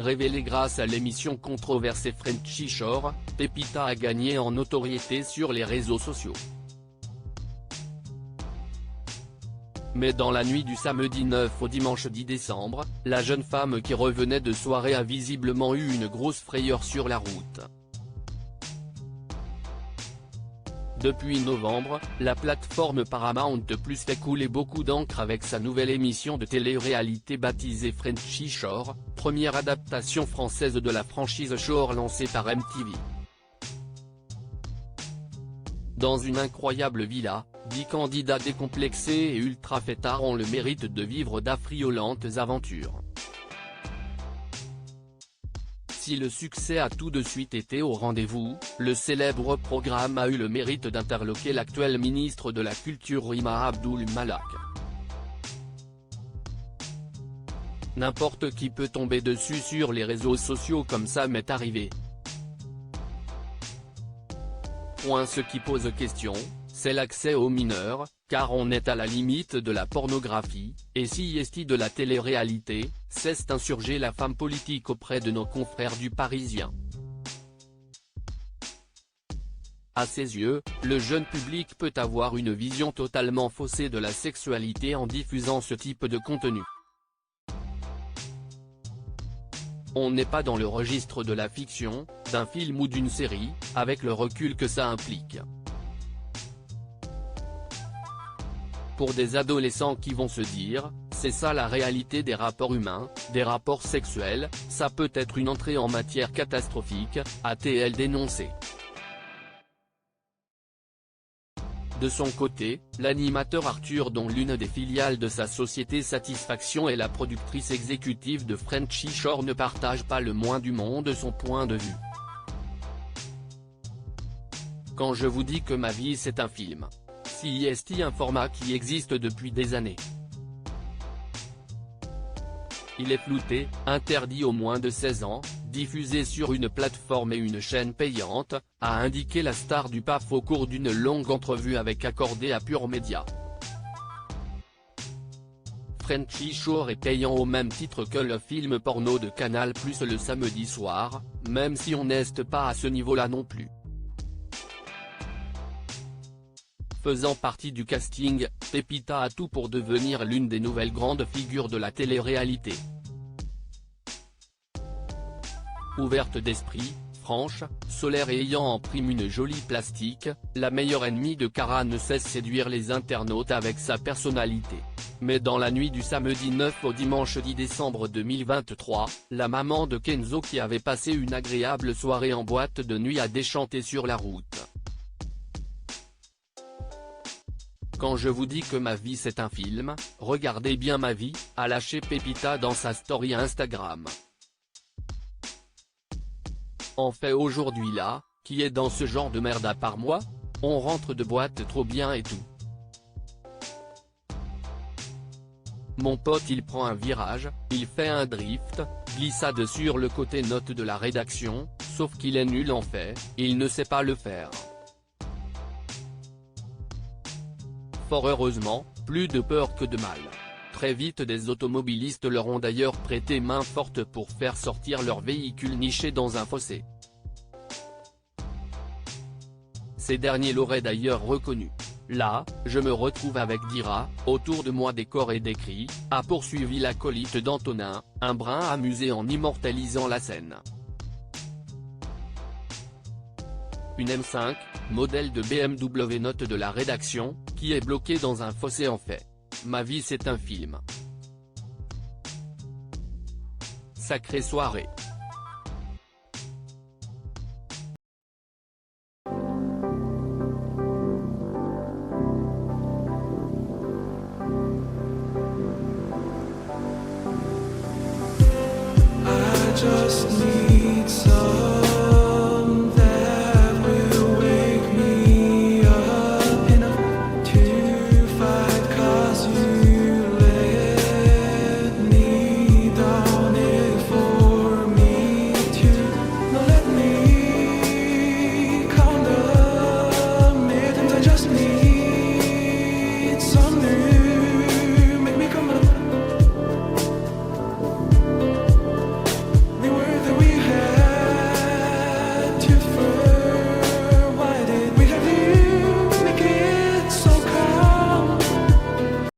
révélé grâce à l'émission controversée Frenchy Shore, Pepita a gagné en notoriété sur les réseaux sociaux. Mais dans la nuit du samedi 9 au dimanche 10 décembre, la jeune femme qui revenait de soirée a visiblement eu une grosse frayeur sur la route. Depuis novembre, la plateforme Paramount+ fait couler beaucoup d'encre avec sa nouvelle émission de télé-réalité baptisée Frenchy Shore, première adaptation française de la franchise Shore lancée par MTV. Dans une incroyable villa, 10 candidats décomplexés et ultra fêtards ont le mérite de vivre d'affriolantes aventures. Si le succès a tout de suite été au rendez-vous, le célèbre programme a eu le mérite d'interloquer l'actuel ministre de la Culture Rima Abdul Malak. N'importe qui peut tomber dessus sur les réseaux sociaux comme ça m'est arrivé. Ce qui pose question, c'est l'accès aux mineurs, car on est à la limite de la pornographie, et si est de la télé-réalité, cesse d'insurger la femme politique auprès de nos confrères du Parisien. À ses yeux, le jeune public peut avoir une vision totalement faussée de la sexualité en diffusant ce type de contenu. On n'est pas dans le registre de la fiction, d'un film ou d'une série, avec le recul que ça implique. Pour des adolescents qui vont se dire, c'est ça la réalité des rapports humains, des rapports sexuels, ça peut être une entrée en matière catastrophique, a-t-elle dénoncé. De son côté, l'animateur Arthur, dont l'une des filiales de sa société Satisfaction est la productrice exécutive de Frenchy Shore, ne partage pas le moins du monde son point de vue. Quand je vous dis que ma vie c'est un film. Si est un format qui existe depuis des années. Il est flouté, interdit aux moins de 16 ans, diffusé sur une plateforme et une chaîne payante, a indiqué la star du PAF au cours d'une longue entrevue avec accordée à Pure Média. Frenchy Shore est payant au même titre que le film porno de Canal+ le samedi soir, même si on n'est pas à ce niveau-là non plus. Faisant partie du casting, Pepita a tout pour devenir l'une des nouvelles grandes figures de la télé-réalité. Ouverte d'esprit, franche, solaire et ayant en prime une jolie plastique, la meilleure ennemie de Cara ne cesse séduire les internautes avec sa personnalité. Mais dans la nuit du samedi 9 au dimanche 10 décembre 2023, la maman de Kenzo, qui avait passé une agréable soirée en boîte de nuit, a déchanté sur la route. Quand je vous dis que ma vie c'est un film, regardez bien ma vie, a lâché Pepita dans sa story Instagram. En fait aujourd'hui là, qui est dans ce genre de merde à part moi? On rentre de boîte trop bien et tout. Mon pote il prend un virage, il fait un drift, glissade sur le côté note de la rédaction, sauf qu'il est nul en fait, il ne sait pas le faire. Fort heureusement, plus de peur que de mal. Très vite des automobilistes leur ont d'ailleurs prêté main forte pour faire sortir leur véhicule niché dans un fossé. Ces derniers l'auraient d'ailleurs reconnu. Là, je me retrouve avec Dira, autour de moi des corps et des cris, a poursuivi l'acolyte d'Antonin, un brin amusé en immortalisant la scène. Une M5, modèle de BMW note de la rédaction, qui est bloquée dans un fossé en fait. Ma vie c'est un film. Sacrée soirée.